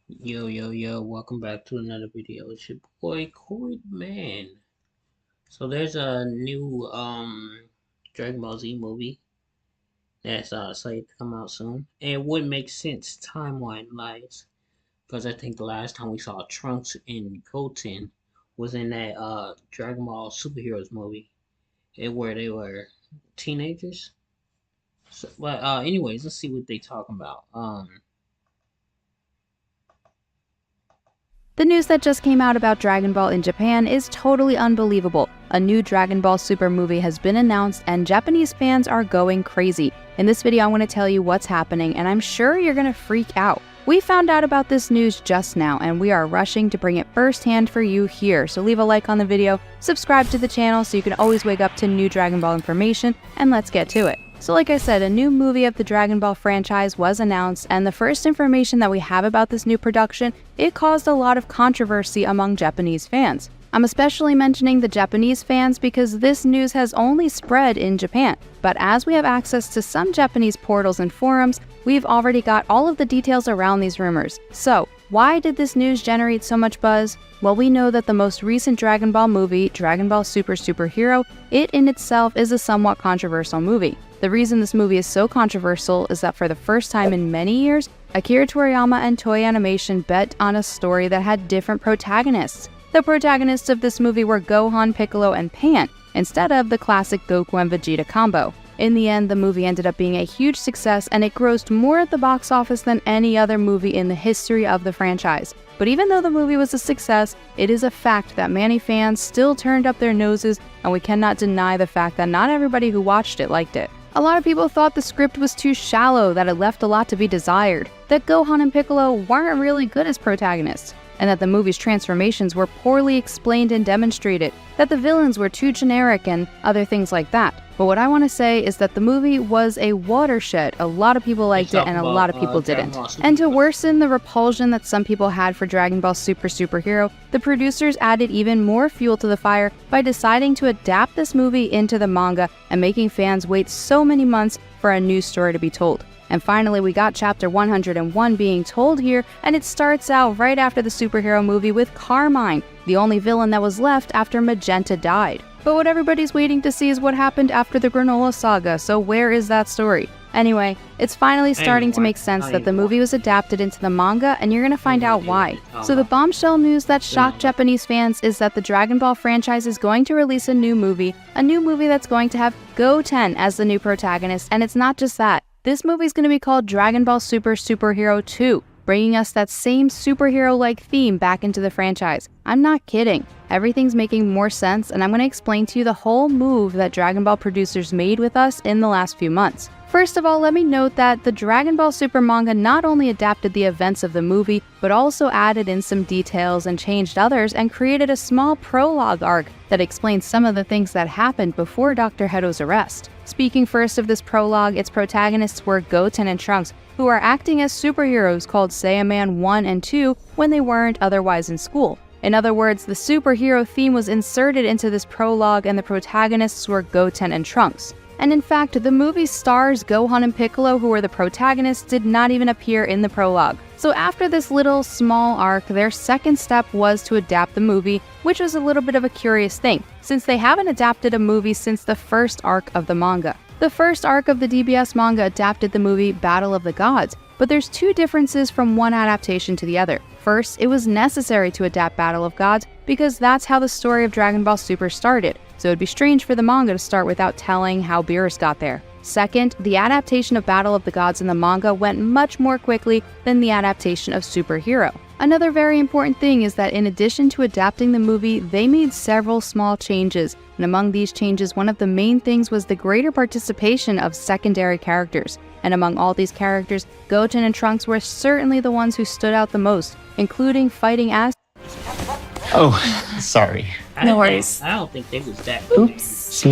Yo, welcome back to another video. It's your boy Coreythemaan. So there's a new Dragon Ball Z movie that's slated to come out soon. And it would make sense timeline wise. Because I think the last time we saw Trunks and Goten was in that Dragon Ball Superheroes movie. Where they were teenagers. But anyways, let's see what they talking about. The news that just came out about Dragon Ball in Japan is totally unbelievable. A new Dragon Ball Super movie has been announced and Japanese fans are going crazy. In this video, I want to tell you what's happening and I'm sure you're going to freak out. We found out about this news just now and we are rushing to bring it firsthand for you here. So leave a like on the video, subscribe to the channel so you can always wake up to new Dragon Ball information, and let's get to it. So like I said, a new movie of the Dragon Ball franchise was announced, and the first information that we have about this new production, it caused a lot of controversy among Japanese fans. I'm especially mentioning the Japanese fans because this news has only spread in Japan, but as we have access to some Japanese portals and forums, we've already got all of the details around these rumors. So, why did this news generate so much buzz? Well, we know that the most recent Dragon Ball movie, Dragon Ball Super Superhero, it in itself is a somewhat controversial movie. The reason this movie is so controversial is that for the first time in many years, Akira Toriyama and Toei Animation bet on a story that had different protagonists. The protagonists of this movie were Gohan, Piccolo, and Pan, instead of the classic Goku and Vegeta combo. In the end, the movie ended up being a huge success and it grossed more at the box office than any other movie in the history of the franchise. But even though the movie was a success, it is a fact that many fans still turned up their noses, and we cannot deny the fact that not everybody who watched it liked it. A lot of people thought the script was too shallow, that it left a lot to be desired, that Gohan and Piccolo weren't really good as protagonists, and that the movie's transformations were poorly explained and demonstrated, that the villains were too generic and other things like that. But what I want to say is that the movie was a watershed. A lot of people liked it and a lot of people didn't. And to worsen the repulsion that some people had for Dragon Ball Super Superhero, the producers added even more fuel to the fire by deciding to adapt this movie into the manga and making fans wait so many months for a new story to be told. And finally, we got chapter 101 being told here, and it starts out right after the superhero movie with Carmine, the only villain that was left after Magenta died. But what everybody's waiting to see is what happened after the Granola Saga, so where is that story? Anyway, it's finally starting to make sense that the movie was adapted into the manga, and you're gonna find out why. So the bombshell news that shocked Japanese fans is that the Dragon Ball franchise is going to release a new movie that's going to have Goten as the new protagonist, and it's not just that. This movie's going to be called Dragon Ball Super Superhero 2, bringing us that same superhero-like theme back into the franchise. I'm not kidding. Everything's making more sense, and I'm going to explain to you the whole move that Dragon Ball producers made with us in the last few months. First of all, let me note that the Dragon Ball Super manga not only adapted the events of the movie, but also added in some details and changed others and created a small prologue arc that explains some of the things that happened before Dr. Heto's arrest. Speaking first of this prologue, its protagonists were Goten and Trunks, who are acting as superheroes called Saiyaman 1 and 2 when they weren't otherwise in school. In other words, the superhero theme was inserted into this prologue and the protagonists were Goten and Trunks. And in fact, the movie stars Gohan and Piccolo, who were the protagonists, did not even appear in the prologue. So after this little small arc, their second step was to adapt the movie, which was a little bit of a curious thing, since they haven't adapted a movie since the first arc of the manga. The first arc of the DBS manga adapted the movie Battle of the Gods, but there's two differences from one adaptation to the other. First, it was necessary to adapt Battle of Gods because that's how the story of Dragon Ball Super started, so it'd be strange for the manga to start without telling how Beerus got there. Second, the adaptation of Battle of the Gods in the manga went much more quickly than the adaptation of Superhero. Another very important thing is that in addition to adapting the movie, they made several small changes, and among these changes, one of the main things was the greater participation of secondary characters. And among all these characters, Goten and Trunks were certainly the ones who stood out the most, including fighting as Oh, sorry. No worries. I don't think they was that. Oops.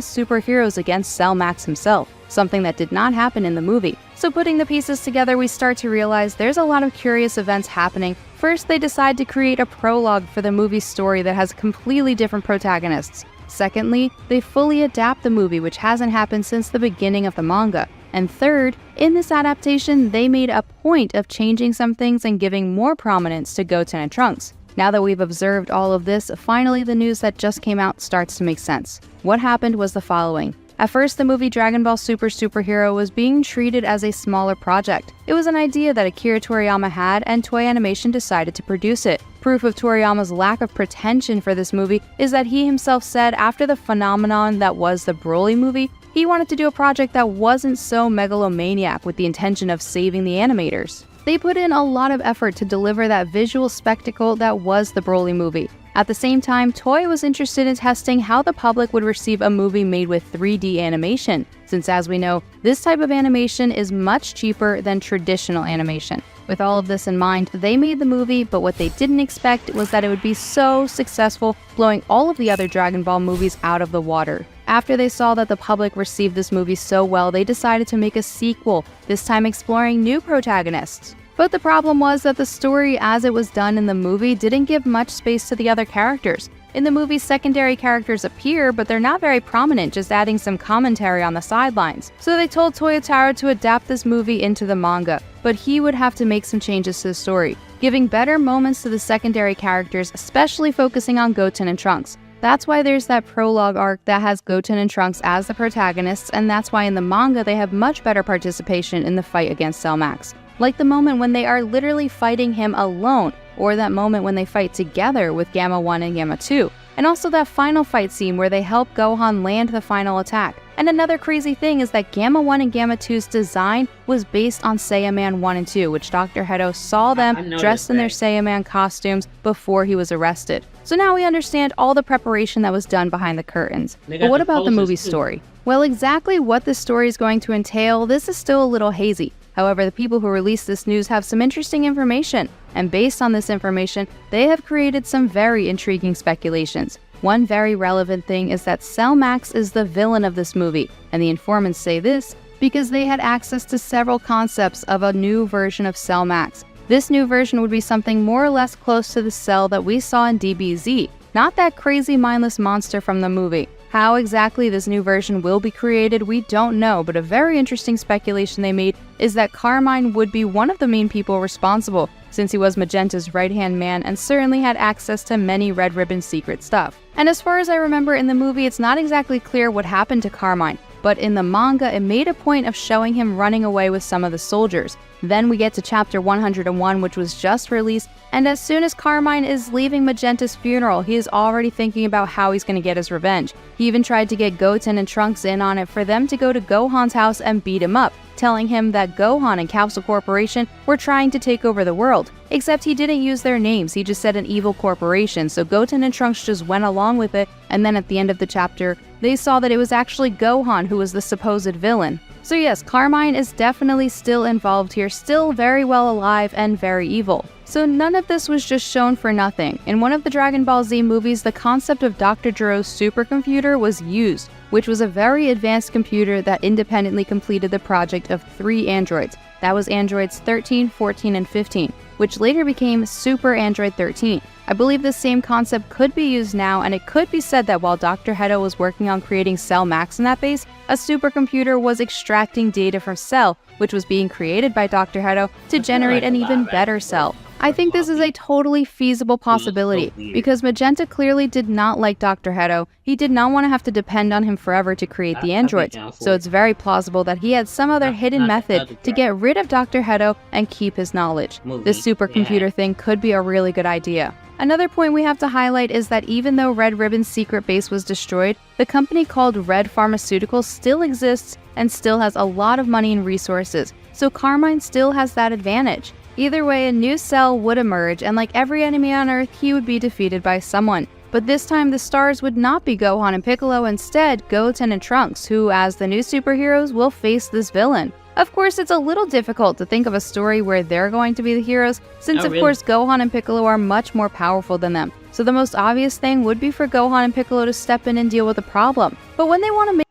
Superheroes against Cell Max himself, something that did not happen in the movie. So putting the pieces together, we start to realize there's a lot of curious events happening. First, they decide to create a prologue for the movie's story that has completely different protagonists. Secondly, they fully adapt the movie, which hasn't happened since the beginning of the manga. And third, in this adaptation, they made a point of changing some things and giving more prominence to Goten and Trunks. Now that we've observed all of this, finally the news that just came out starts to make sense. What happened was the following. At first, the movie Dragon Ball Super Superhero was being treated as a smaller project. It was an idea that Akira Toriyama had, and Toei Animation decided to produce it. Proof of Toriyama's lack of pretension for this movie is that he himself said after the phenomenon that was the Broly movie, he wanted to do a project that wasn't so megalomaniac with the intention of saving the animators. They put in a lot of effort to deliver that visual spectacle that was the Broly movie. At the same time, Toei was interested in testing how the public would receive a movie made with 3D animation, since as we know, this type of animation is much cheaper than traditional animation. With all of this in mind, they made the movie, but what they didn't expect was that it would be so successful, blowing all of the other Dragon Ball movies out of the water. After they saw that the public received this movie so well, they decided to make a sequel, this time exploring new protagonists. But the problem was that the story as it was done in the movie didn't give much space to the other characters. In the movie, secondary characters appear, but they're not very prominent, just adding some commentary on the sidelines. So they told Toyotaro to adapt this movie into the manga, but he would have to make some changes to the story, giving better moments to the secondary characters, especially focusing on Goten and Trunks. That's why there's that prologue arc that has Goten and Trunks as the protagonists, and that's why in the manga they have much better participation in the fight against Cell Max. Like the moment when they are literally fighting him alone, or that moment when they fight together with Gamma 1 and Gamma 2, and also that final fight scene where they help Gohan land the final attack. And another crazy thing is that Gamma 1 and Gamma 2's design was based on Saiyaman 1 and 2, which Dr. Hedo saw them dressed in their Saiyaman costumes before he was arrested. So now we understand all the preparation that was done behind the curtains. But what about the movie story? Well, exactly what this story is going to entail, this is still a little hazy. However, the people who released this news have some interesting information, and based on this information, they have created some very intriguing speculations. One very relevant thing is that Cell Max is the villain of this movie, and the informants say this because they had access to several concepts of a new version of Cell Max. This new version would be something more or less close to the Cell that we saw in DBZ, not that crazy mindless monster from the movie. How exactly this new version will be created, we don't know, but a very interesting speculation they made is that Carmine would be one of the main people responsible, since he was Magenta's right-hand man and certainly had access to many Red Ribbon secret stuff. And as far as I remember in the movie, it's not exactly clear what happened to Carmine, but in the manga it made a point of showing him running away with some of the soldiers. Then we get to chapter 101, which was just released, and as soon as Carmine is leaving Magenta's funeral, he is already thinking about how he's going to get his revenge. He even tried to get Goten and Trunks in on it for them to go to Gohan's house and beat him up, telling him that Gohan and Capsule Corporation were trying to take over the world. Except he didn't use their names, he just said an evil corporation, so Goten and Trunks just went along with it, and then at the end of the chapter, they saw that it was actually Gohan who was the supposed villain. So yes, Carmine is definitely still involved here, still very well alive and very evil. So none of this was just shown for nothing. In one of the Dragon Ball Z movies, the concept of Dr. Gero's supercomputer was used, which was a very advanced computer that independently completed the project of 3 androids. That was androids 13, 14, and 15, which later became Super Android 13. I believe the same concept could be used now, and it could be said that while Dr. Hedo was working on creating Cell Max in that base, a supercomputer was extracting data from Cell, which was being created by Dr. Hedo to generate an even better Cell. I think this is a totally feasible possibility, because Magenta clearly did not like Dr. Hedo. He did not want to have to depend on him forever to create the androids, so it's very plausible that he had some other hidden method to get rid of Dr. Hedo and keep his knowledge. This supercomputer thing could be a really good idea. Another point we have to highlight is that even though Red Ribbon's secret base was destroyed, the company called Red Pharmaceuticals still exists and still has a lot of money and resources, so Carmine still has that advantage. Either way, a new Cell would emerge, and like every enemy on Earth, he would be defeated by someone. But this time, the stars would not be Gohan and Piccolo, instead Goten and Trunks, who, as the new superheroes, will face this villain. Of course, it's a little difficult to think of a story where they're going to be the heroes, since of course Gohan and Piccolo are much more powerful than them. So the most obvious thing would be for Gohan and Piccolo to step in and deal with the problem. But when they want to make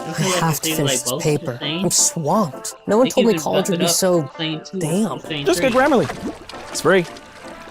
I have to finish this paper. I'm swamped. No one told me college would be so damn. Just get Grammarly. It's free.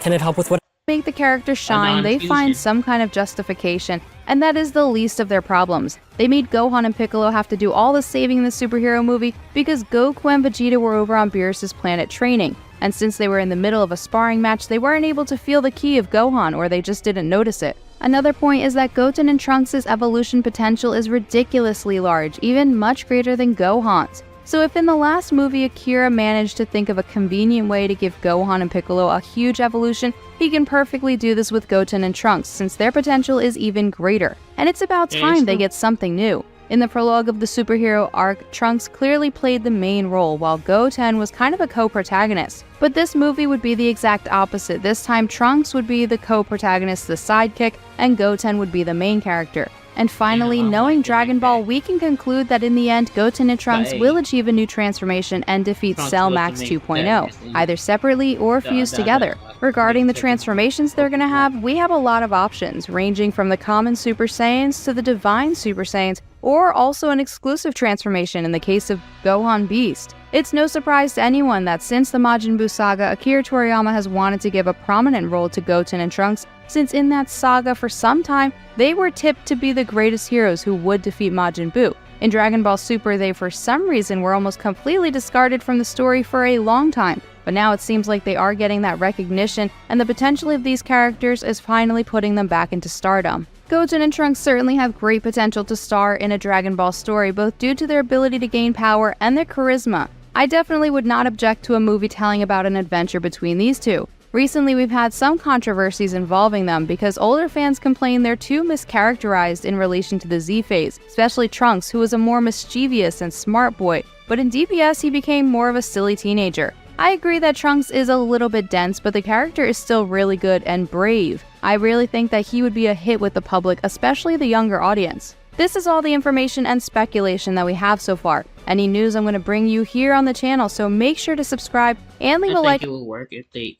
Can it help with what? make the character shine, they find some kind of justification, And that is the least of their problems. They made Gohan and Piccolo have to do all the saving in the superhero movie because Goku and Vegeta were over on Beerus' planet training. And since they were in the middle of a sparring match, they weren't able to feel the ki of Gohan, or they just didn't notice it. Another point is that Goten and Trunks' evolution potential is ridiculously large, even much greater than Gohan's. So if in the last movie Akira managed to think of a convenient way to give Gohan and Piccolo a huge evolution, he can perfectly do this with Goten and Trunks since their potential is even greater. And it's about time they get something new. In the prologue of the superhero arc, Trunks clearly played the main role, while Goten was kind of a co-protagonist. But this movie would be the exact opposite. This time Trunks would be the co-protagonist, the sidekick, and Goten would be the main character. And finally, knowing Dragon Ball, we can conclude that in the end, Goten and Trunks will achieve a new transformation and defeat Cell Max 2.0, either separately or fused together. Regarding the transformations they're gonna have, we have a lot of options, ranging from the common Super Saiyans to the Divine Super Saiyans, or also an exclusive transformation in the case of Gohan Beast. It's no surprise to anyone that since the Majin Buu saga, Akira Toriyama has wanted to give a prominent role to Goten and Trunks, since in that saga for some time, they were tipped to be the greatest heroes who would defeat Majin Buu. In Dragon Ball Super, they for some reason were almost completely discarded from the story for a long time, but now it seems like they are getting that recognition, and the potential of these characters is finally putting them back into stardom. Goten and Trunks certainly have great potential to star in a Dragon Ball story, both due to their ability to gain power and their charisma. I definitely would not object to a movie telling about an adventure between these two. Recently, we've had some controversies involving them because older fans complain they're too mischaracterized in relation to the Z phase, especially Trunks, who was a more mischievous and smart boy, but in DBS he became more of a silly teenager. I agree that Trunks is a little bit dense, but the character is still really good and brave. I really think that he would be a hit with the public, especially the younger audience. This is all the information and speculation that we have so far. Any news I'm going to bring you here on the channel, so make sure to subscribe and leave a like. I think it will work if they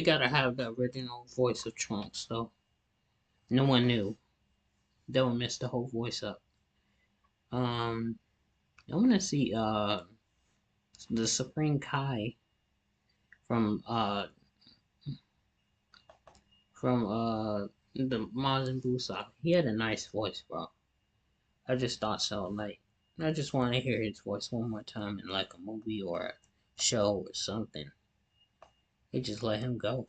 gotta have the original voice of Trunks, so no one knew. They would mess the whole voice up. I want to see the Supreme Kai from the Majin Buu saga. He had a nice voice, bro. I just thought so. Like, I just want to hear his voice one more time in like a movie or a show or something. They just let him go.